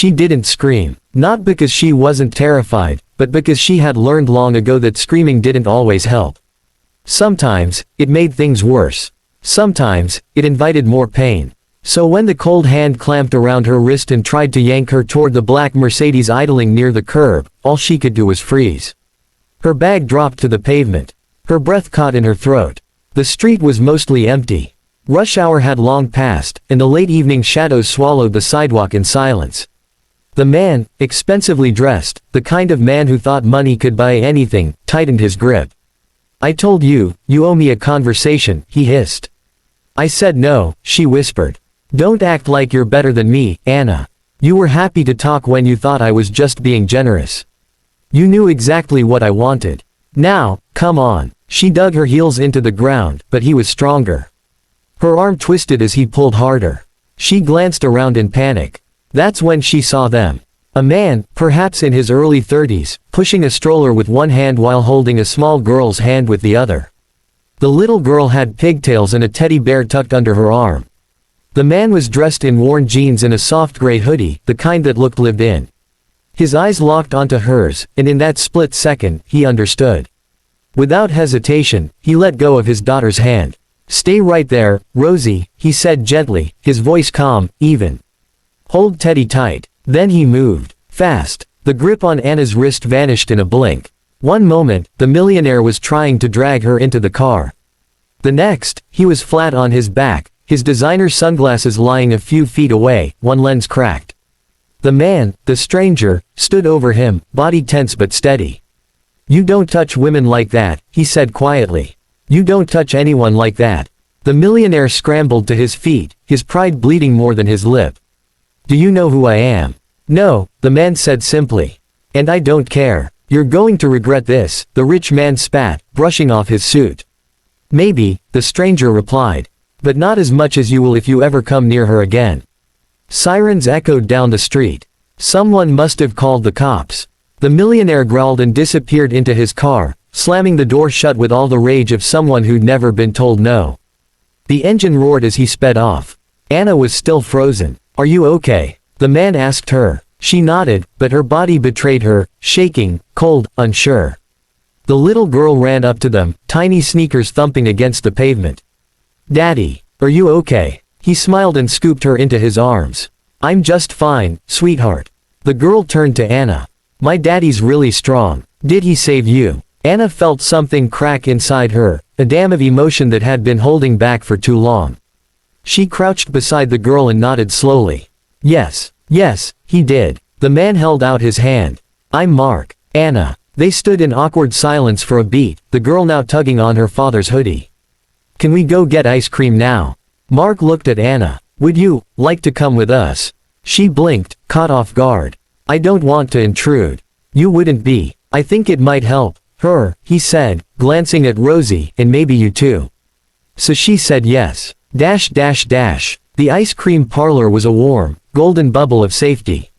She didn't scream. Not because she wasn't terrified, but because she had learned long ago that screaming didn't always help. Sometimes, it made things worse. Sometimes, it invited more pain. So when the cold hand clamped around her wrist and tried to yank her toward the black Mercedes idling near the curb, all she could do was freeze. Her bag dropped to the pavement. Her breath caught in her throat. The street was mostly empty. Rush hour had long passed, and the late evening shadows swallowed the sidewalk in silence. The man, expensively dressed, the kind of man who thought money could buy anything, tightened his grip. "I told you, you owe me a conversation," he hissed. I said no, she whispered. "Don't act like you're better than me, Anna. You were happy to talk when you thought I was just being generous. You knew exactly what I wanted. Now, come on." She dug her heels into the ground, but he was stronger. Her arm twisted as he pulled harder. She glanced around in panic. That's when she saw them. A man, perhaps in his early 30s, pushing a stroller with one hand while holding a small girl's hand with the other. The little girl had pigtails and a teddy bear tucked under her arm. The man was dressed in worn jeans and a soft gray hoodie, the kind that looked lived in. His eyes locked onto hers, and in that split second, he understood. Without hesitation, he let go of his daughter's hand. "Stay right there, Rosie," he said gently, his voice calm, even. "Hold Teddy tight." Then he moved. Fast. The grip on Anna's wrist vanished in a blink. One moment, the millionaire was trying to drag her into the car. The next, he was flat on his back, his designer sunglasses lying a few feet away, one lens cracked. The man, the stranger, stood over him, body tense but steady. "You don't touch women like that," he said quietly. "You don't touch anyone like that." The millionaire scrambled to his feet, his pride bleeding more than his lip. "Do you know who I am?" "No," the man said simply. "And I don't care. You're going to regret this," the rich man spat, brushing off his suit. "Maybe," the stranger replied. "But not as much as you will if you ever come near her again." Sirens echoed down the street. Someone must have called the cops. The millionaire growled and disappeared into his car, slamming the door shut with all the rage of someone who'd never been told no. The engine roared as he sped off. Anna was still frozen. "Are you okay?" the man asked her. She nodded, but her body betrayed her, shaking, cold, unsure. The little girl ran up to them, tiny sneakers thumping against the pavement. "Daddy, are you okay?" He smiled and scooped her into his arms. "I'm just fine, sweetheart." The girl turned to Anna. "My daddy's really strong. Did he save you?" Anna felt something crack inside her, a dam of emotion that had been holding back for too long. She crouched beside the girl and nodded slowly. Yes, he did." The man held out his hand. "I'm Mark." "Anna." They stood in awkward silence for a beat, the girl now tugging on her father's hoodie. "Can we go get ice cream now?" Mark looked at Anna. "Would you like to come with us?" She blinked, caught off guard. "I don't want to intrude." "You wouldn't be. I think it might help her," he said, glancing at Rosie, "and maybe you too." So she said yes. The ice cream parlor was a warm, golden bubble of safety.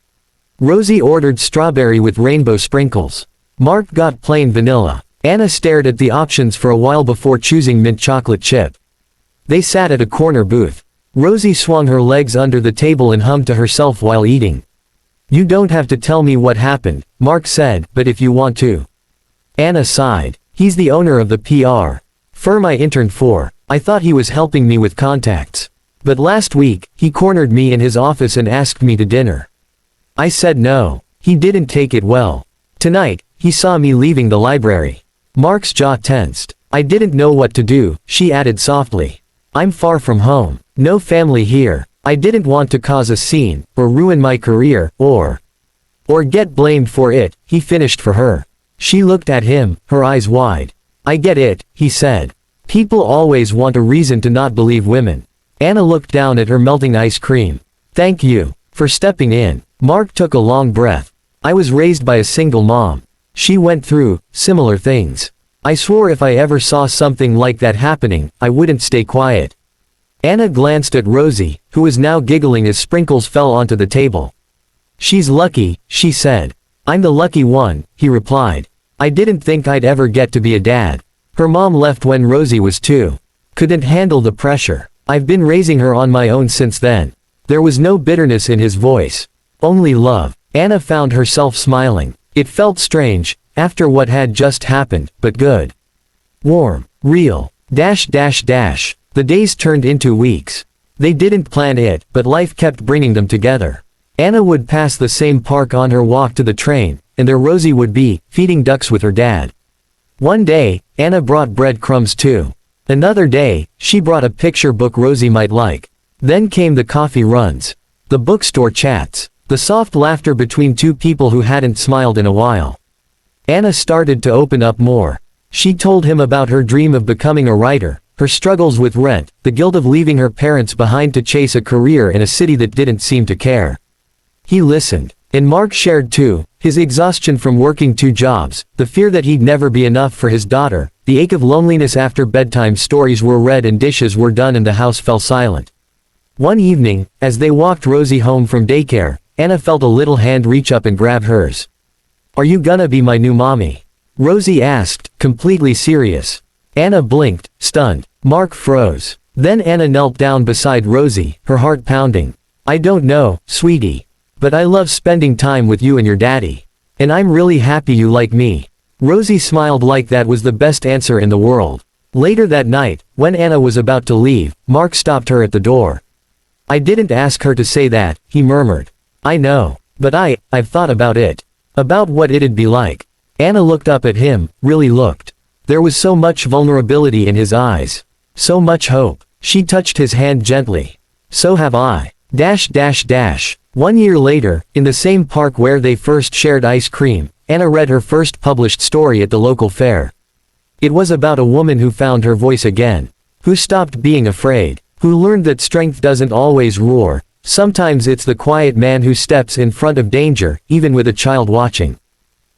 Rosie ordered strawberry with rainbow sprinkles. Mark got plain vanilla. Anna stared at the options for a while before choosing mint chocolate chip. They sat at a corner booth. Rosie swung her legs under the table and hummed to herself while eating. "You don't have to tell me what happened," Mark said, "but if you want to." Anna sighed. "He's the owner of the PR firm I interned for. I thought he was helping me with contacts. But last week, he cornered me in his office and asked me to dinner. I said no. He didn't take it well. Tonight, he saw me leaving the library." Mark's jaw tensed. "I didn't know what to do," she added softly. "I'm far from home. No family here. I didn't want to cause a scene, or ruin my career, or get blamed for it," he finished for her. She looked at him, her eyes wide. "I get it," he said. "People always want a reason to not believe women." Anna looked down at her melting ice cream. "Thank you for stepping in." Mark took a long breath. "I was raised by a single mom. She went through similar things. I swore if I ever saw something like that happening, I wouldn't stay quiet." Anna glanced at Rosie, who was now giggling as sprinkles fell onto the table. "She's lucky," she said. "I'm the lucky one," he replied. "I didn't think I'd ever get to be a dad. Her mom left when Rosie was 2. Couldn't handle the pressure. I've been raising her on my own since then." There was no bitterness in his voice. Only love. Anna found herself smiling. It felt strange, after what had just happened, but good. Warm. Real. The days turned into weeks. They didn't plan it, but life kept bringing them together. Anna would pass the same park on her walk to the train, and there Rosie would be, feeding ducks with her dad. One day, Anna brought breadcrumbs too. Another day, she brought a picture book Rosie might like. Then came the coffee runs. The bookstore chats. The soft laughter between two people who hadn't smiled in a while. Anna started to open up more. She told him about her dream of becoming a writer, her struggles with rent, the guilt of leaving her parents behind to chase a career in a city that didn't seem to care. He listened. And Mark shared too, his exhaustion from working 2 jobs, the fear that he'd never be enough for his daughter, the ache of loneliness after bedtime stories were read and dishes were done and the house fell silent. One evening, as they walked Rosie home from daycare, Anna felt a little hand reach up and grab hers. "Are you gonna be my new mommy?" Rosie asked, completely serious. Anna blinked, stunned. Mark froze. Then Anna knelt down beside Rosie, her heart pounding. "I don't know, sweetie. But I love spending time with you and your daddy. And I'm really happy you like me." Rosie smiled like that was the best answer in the world. Later that night, when Anna was about to leave, Mark stopped her at the door. "I didn't ask her to say that," he murmured. "I know. But I've thought about it. About what it'd be like." Anna looked up at him, really looked. There was so much vulnerability in his eyes. So much hope. She touched his hand gently. "So have I. 1 year later, in the same park where they first shared ice cream, Anna read her first published story at the local fair. It was about a woman who found her voice again. Who stopped being afraid. Who learned that strength doesn't always roar. Sometimes it's the quiet man who steps in front of danger, even with a child watching.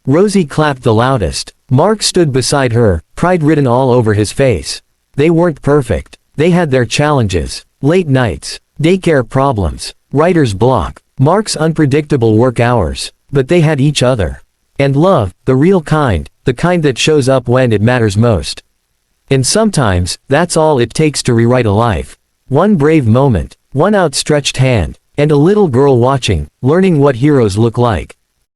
Rosie clapped the loudest. Mark stood beside her, pride written all over his face. They weren't perfect. They had their challenges. Late nights. Daycare problems. Writer's block. Mark's unpredictable work hours. But they had each other. And love, the real kind, the kind that shows up when it matters most. And sometimes, that's all it takes to rewrite a life. One brave moment, one outstretched hand, and a little girl watching, learning what heroes look like.